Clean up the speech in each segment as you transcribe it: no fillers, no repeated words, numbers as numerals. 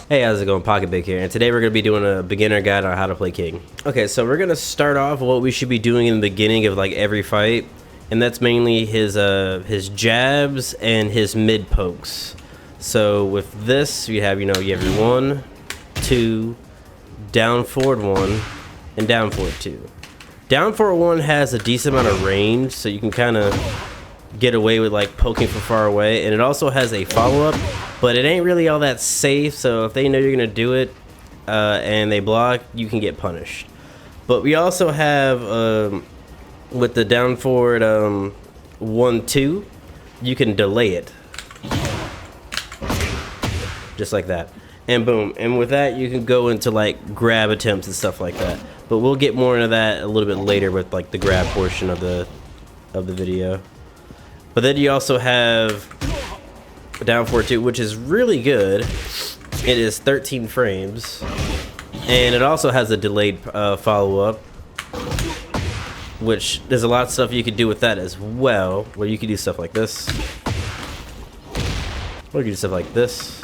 Hey, how's it going? Pocket Big here, and today we're going to be doing a beginner guide on how to play King. Okay, so we're going to start off what we should be doing in the beginning of like every fight, and that's mainly his jabs and his mid pokes. So with this, you have you have your 1, 2, down forward 1, and down forward 2. Down forward 1 has a decent amount of range, so you can kind of get away with like poking from far away, and it also has a follow-up, but it ain't really all that safe, so if they know you're gonna do it and they block, you can get punished. But we also have with the down forward 1, 2, you can delay it just like that, and boom, and with that you can go into like grab attempts and stuff like that, but we'll get more into that a little bit later with like the grab portion of the video. But then you also have down forward 2, which is really good. It is 13 frames, and it also has a delayed follow-up, which there's a lot of stuff you could do with that as well, where you could do stuff like this, or you could do stuff like this.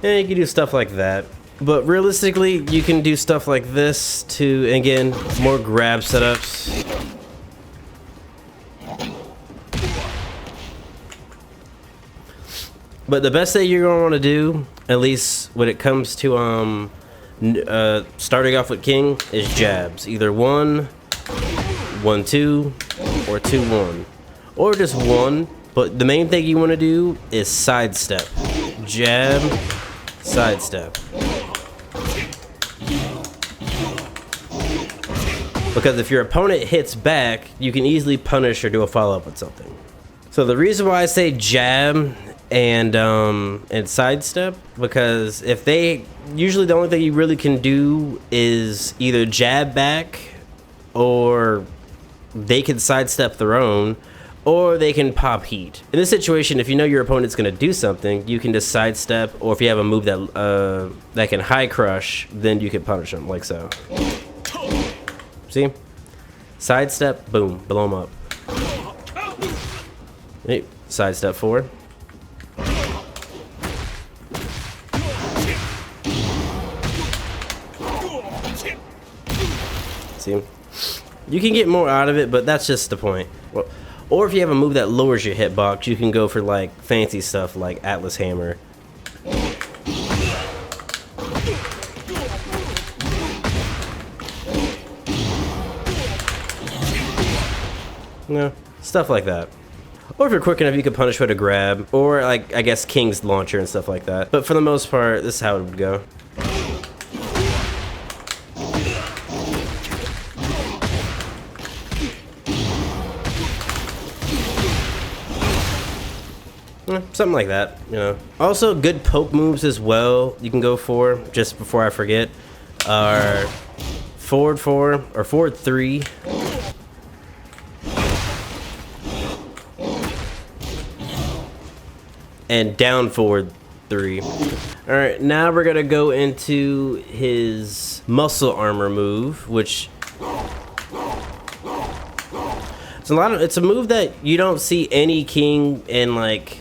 And you can do stuff like that. But realistically, you can do stuff like this to, again, more grab setups. But the best thing you're going to want to do, at least when it comes to starting off with King, is jabs. Either 1, 1, 2, or 2, 1. Or just 1. But the main thing you want to do is sidestep. Jab, sidestep. Because if your opponent hits back, you can easily punish or do a follow-up with something. So the reason why I say jab and sidestep, because if they usually the only thing you really can do is either jab back, or they can sidestep their own, or they can pop heat. In this situation, if you know your opponent's going to do something, you can just sidestep, or if you have a move that can high crush, then you can punish them like so. See? Sidestep, boom, blow them up. Hey, sidestep forward. See? You can get more out of it, but that's just the point. Well, or if you have a move that lowers your hitbox, you can go for like fancy stuff like Atlas Hammer. No, stuff like that. Or if you're quick enough, you can punish with a grab, or like I guess King's launcher and stuff like that. But for the most part, this is how it would go. Something like that, Also, good poke moves as well you can go for, just before I forget, are forward 4 or forward 3. And down forward 3. Alright, now we're gonna go into his muscle armor move, which it's a move that you don't see any King in like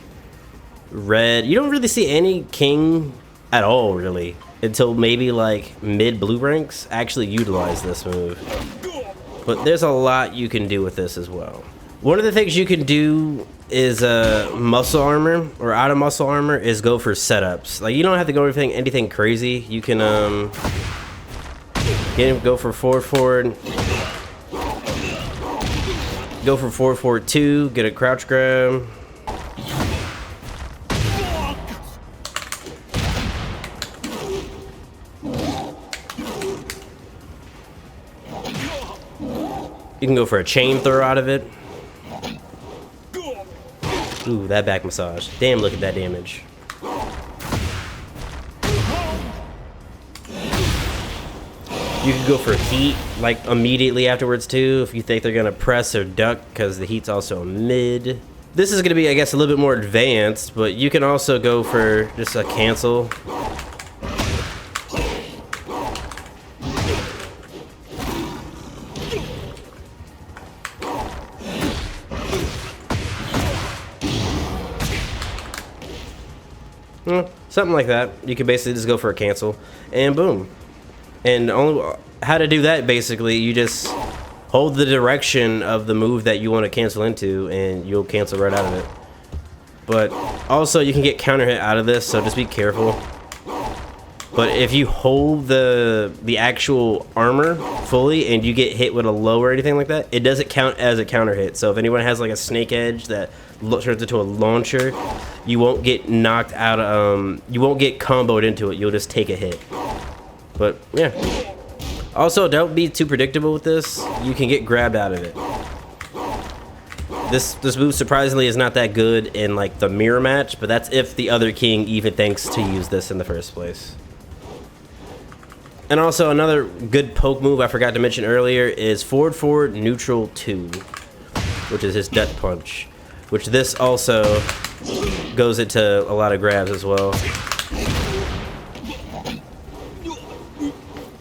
red. You don't really see any King at all really until maybe like mid blue ranks actually utilize this move. But there's a lot you can do with this as well. One of the things you can do is muscle armor, or out of muscle armor, is go for setups. Like, you don't have to go anything crazy. You can go for forward, go for forward 2, get a crouch grab. You can go for a chain throw out of it. Ooh, that back massage. Damn, look at that damage. You can go for heat, like, immediately afterwards, too, if you think they're going to press or duck, because the heat's also mid. This is going to be, I guess, a little bit more advanced, but you can also go for just a cancel. Something like that. You can basically just go for a cancel, and boom. And only how to do that, basically, you just hold the direction of the move that you want to cancel into, and you'll cancel right out of it. But also, you can get counter hit out of this, so just be careful. But if you hold the actual armor fully and you get hit with a low or anything like that, it doesn't count as a counter hit. So if anyone has like a snake edge that turns into a launcher, you won't get knocked out. You won't get comboed into it. You'll just take a hit. But yeah. Also, don't be too predictable with this. You can get grabbed out of it. This move surprisingly is not that good in like the mirror match, but that's if the other king even thinks to use this in the first place. And also another good poke move I forgot to mention earlier is forward neutral 2, which is his death punch, which this also goes into a lot of grabs as well.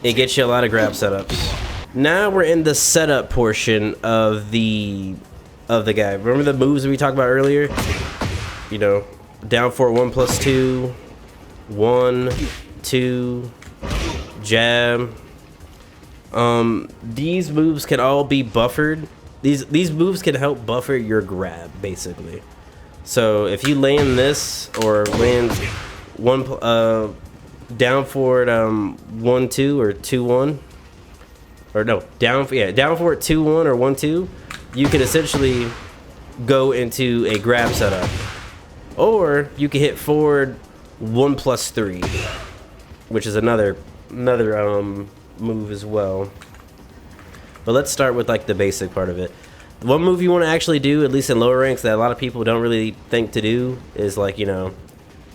It gets you a lot of grab setups. Now we're in the setup portion of the guy. Remember the moves that we talked about earlier? You know, down forward 1+2, 1, 2, jab. These moves can all be buffered. These moves can help buffer your grab, basically. So if you land this or land down forward 1-2 or 2-1, or no, down forward 2-1 or 1-2, you can essentially go into a grab setup, or you can hit forward 1+3, which is another move as well. But let's start with like the basic part of it. One move you want to actually do, at least in lower ranks, that a lot of people don't really think to do is like, you know,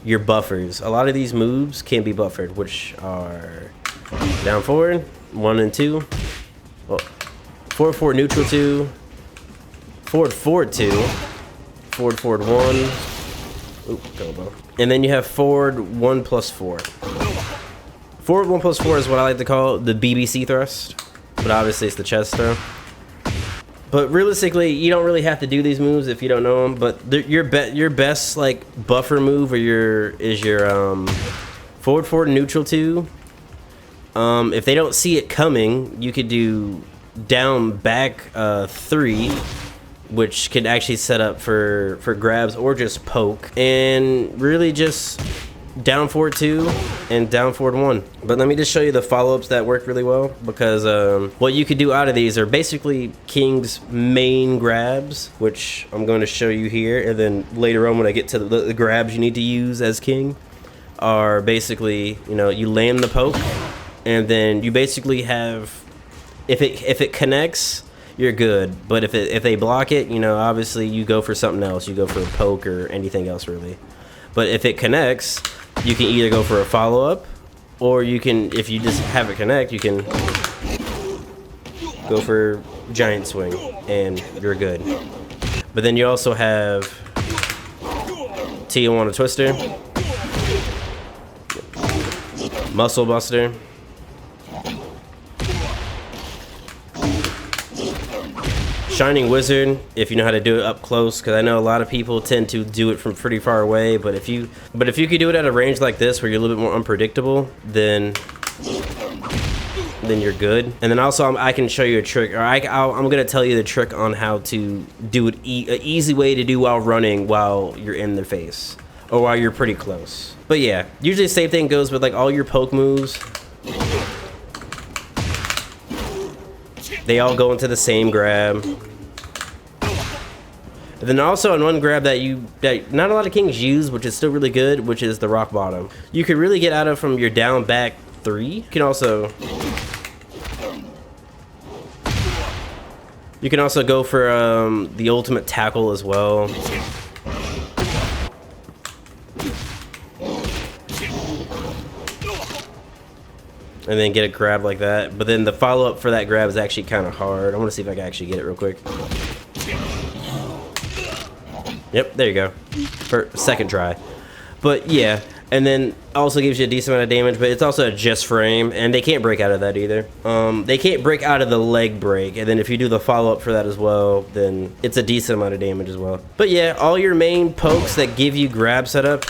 your buffers. A lot of these moves can be buffered, which are down forward 1 and 2, well, forward neutral 2, forward 2, forward 1, oop, elbow, and then you have forward 1+4. Forward 1+4 is what I like to call the BBC thrust, but obviously it's the chest throw. But realistically, you don't really have to do these moves if you don't know them. But your best like buffer move is your forward neutral 2. If they don't see it coming, you could do down back 3, which can actually set up for grabs or just poke, and really just down forward 2 and down forward 1. But let me just show you the follow-ups that work really well, because what you could do out of these are basically King's main grabs, which I'm going to show you here, and then later on when I get to the grabs you need to use as King are basically, you know, you land the poke, and then you basically have, if it connects, you're good. But if they block it, you know, obviously you go for something else. You go for a poke or anything else really. But if it connects, you can either go for a follow-up, or you can, if you just have it connect, you can go for giant swing, and you're good. But then you also have T1 twister, muscle buster, Shining Wizard, if you know how to do it up close, because I know a lot of people tend to do it from pretty far away. But if you could do it at a range like this, where you're a little bit more unpredictable, then you're good. And then also I can show you a trick, or I'm gonna tell you the trick on how to do it, an easy way to do while running, while you're in their face, or while you're pretty close. But yeah, usually the same thing goes with like all your poke moves. They all go into the same grab. And then also on one grab that not a lot of Kings use, which is still really good, which is the rock bottom. You can really get out of from your down back 3. You can also go for the ultimate tackle as well. And then get a grab like that. But then the follow-up for that grab is actually kind of hard. I want to see if I can actually get it real quick. Yep, there you go. For second try. But yeah, and then also gives you a decent amount of damage, but it's also a just frame, and they can't break out of that either. They can't break out of the leg break, and then if you do the follow-up for that as well, then it's a decent amount of damage as well. But yeah, all your main pokes that give you grab setup,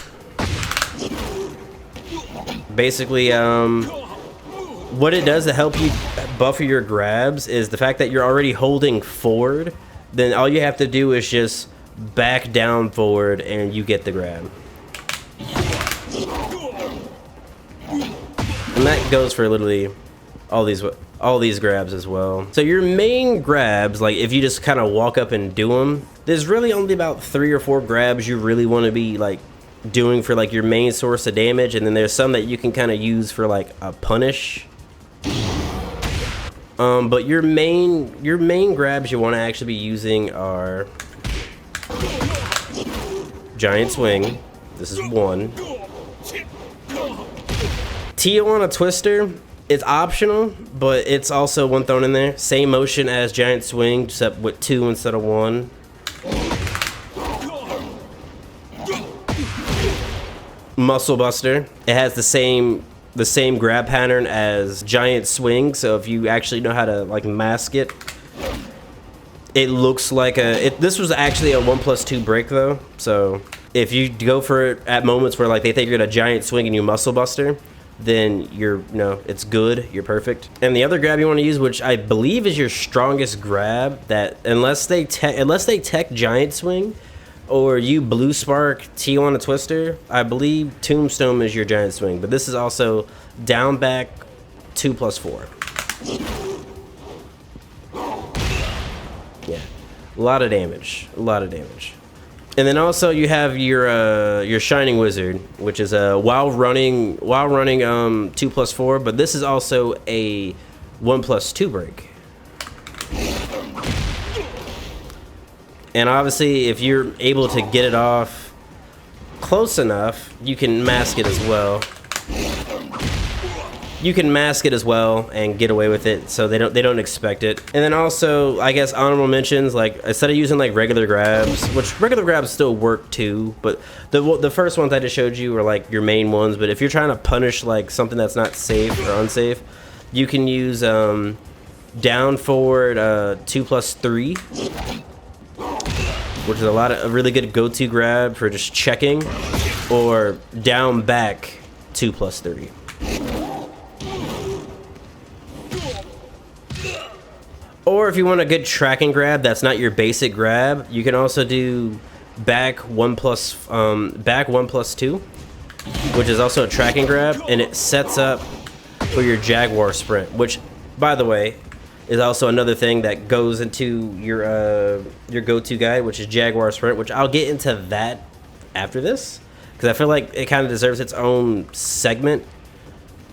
Basically, what it does to help you buffer your grabs is the fact that you're already holding forward. Then all you have to do is just back down forward and you get the grab. And that goes for literally all these grabs as well. So your main grabs, like if you just kind of walk up and do them, there's really only about 3 or 4 grabs you really want to be like doing for like your main source of damage, and then there's some that you can kind of use for like a punish. But your main grabs you want to actually be using are giant swing. This is 1. Tijuana twister. It's optional, but it's also one thrown in there. Same motion as giant swing, except with 2 instead of 1. Muscle buster. It has the same grab pattern as giant swing, so if you actually know how to like mask it, it looks like this was actually a 1+2 break though. So if you go for it at moments where like they think you're gonna giant swing and you muscle buster, then it's good, you're perfect. And the other grab you want to use, which I believe is your strongest grab, that unless they tech giant swing or you blue spark Tijuana twister, I believe tombstone is your giant swing. But this is also down back 2+4. Yeah, a lot of damage. And then also you have your shining wizard, which is a while running 2+4, but this is also a 1+2 break. And obviously, if you're able to get it off close enough, you can mask it as well. You can mask it as well and get away with it, so they don't expect it. And then also, I guess honorable mentions, like instead of using like regular grabs, which regular grabs still work too, but the first ones I just showed you are like your main ones. But if you're trying to punish like something that's not safe or unsafe, you can use down forward 2+3, which is a really good go-to grab for just checking, or down back 2+3. Or if you want a good tracking grab that's not your basic grab, you can also do back 1+2, which is also a tracking grab, and it sets up for your jaguar sprint, which, by the way, is also another thing that goes into your go-to guide, which is jaguar sprint, which I'll get into that after this, because I feel like it kind of deserves its own segment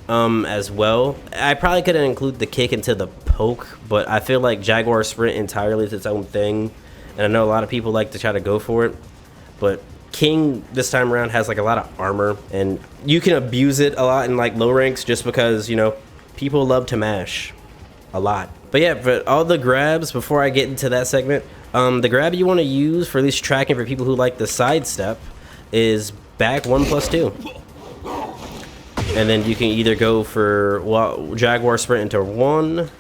as well. I probably couldn't include the kick into the poke, but I feel like jaguar sprint entirely is its own thing, and I know a lot of people like to try to go for it, but King this time around has like a lot of armor, and you can abuse it a lot in like low ranks just because people love to mash a lot. But yeah, for all the grabs, before I get into that segment, the grab you want to use for at least tracking for people who like the sidestep is back 1+2. And then you can either go for jaguar sprint into 1,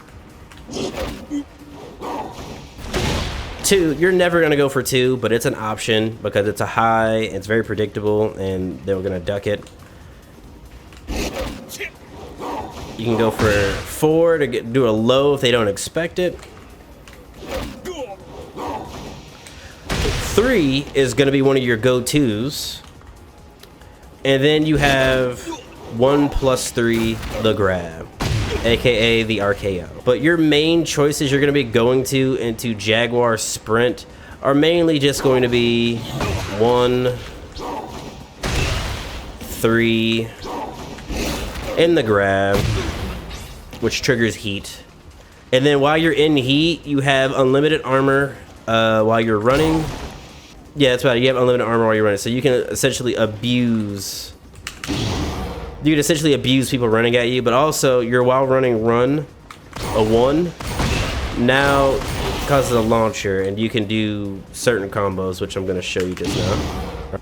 2. You're never going to go for 2, but it's an option because it's a high, it's very predictable, and they're going to duck it. You can go for 4 to do a low if they don't expect it. 3 is going to be one of your go-tos. And then you have 1+3, the grab, aka the RKO. But your main choices you're going to be going into jaguar sprint are mainly just going to be 1, 3, and the grab, which triggers heat. And then while you're in heat, you have unlimited armor while you're running. Yeah, that's right. You have unlimited armor while you're running, so you can essentially abuse. You can essentially abuse people running at you, but also your while running run, a 1, now causes a launcher, and you can do certain combos, which I'm going to show you just now.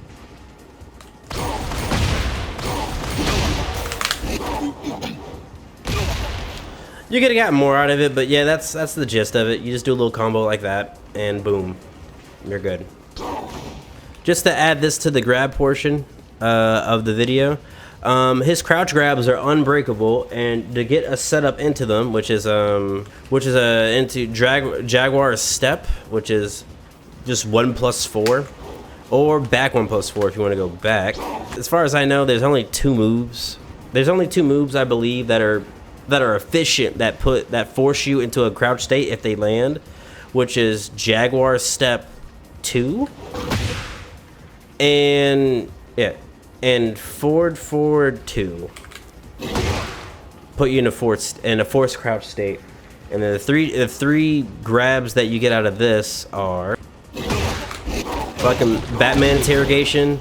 You could have gotten more out of it, but yeah, that's the gist of it. You just do a little combo like that, and boom, you're good. Just to add this to the grab portion of the video, His crouch grabs are unbreakable, and to get a setup into them, which is into jaguar step, which is just 1+4, or back 1+4 if you want to go back. As far as I know, there's only 2 moves. There's only 2 moves, I believe, that are efficient, that force you into a crouch state if they land, which is jaguar step 2 and forward 2, put you in a forced crouch state. And then the three grabs that you get out of this are fucking Batman interrogation,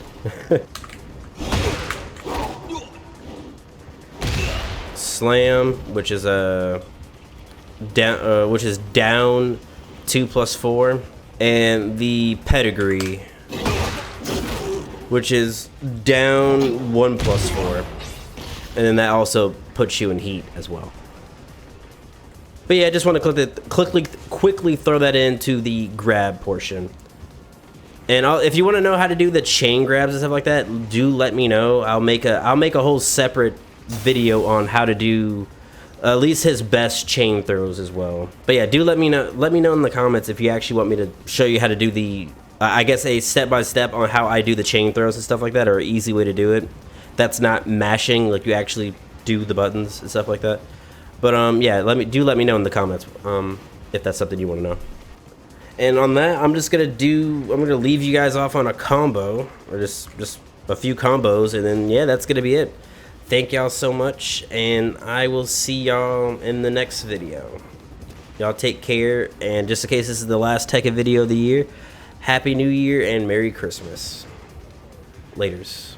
slam, which is down 2+4, and the pedigree, which is down 1+4, and then that also puts you in heat as well. But yeah, I just want to quickly throw that into the grab portion. And if you want to know how to do the chain grabs and stuff like that, do let me know. I'll make a whole separate video on how to do at least his best chain throws as well. But yeah, do let me know. Let me know in the comments if you actually want me to show you how to do the I guess a step-by-step on how I do the chain throws and stuff like that, or an easy way to do it. That's not mashing, like you actually do the buttons and stuff like that. But yeah, let me know in the comments if that's something you want to know. And on that, I'm gonna leave you guys off on a combo, or just a few combos, and then yeah, that's gonna be it. Thank y'all so much, and I will see y'all in the next video. Y'all take care, and just in case this is the last Tekken video of the year, Happy New Year and Merry Christmas. Laters.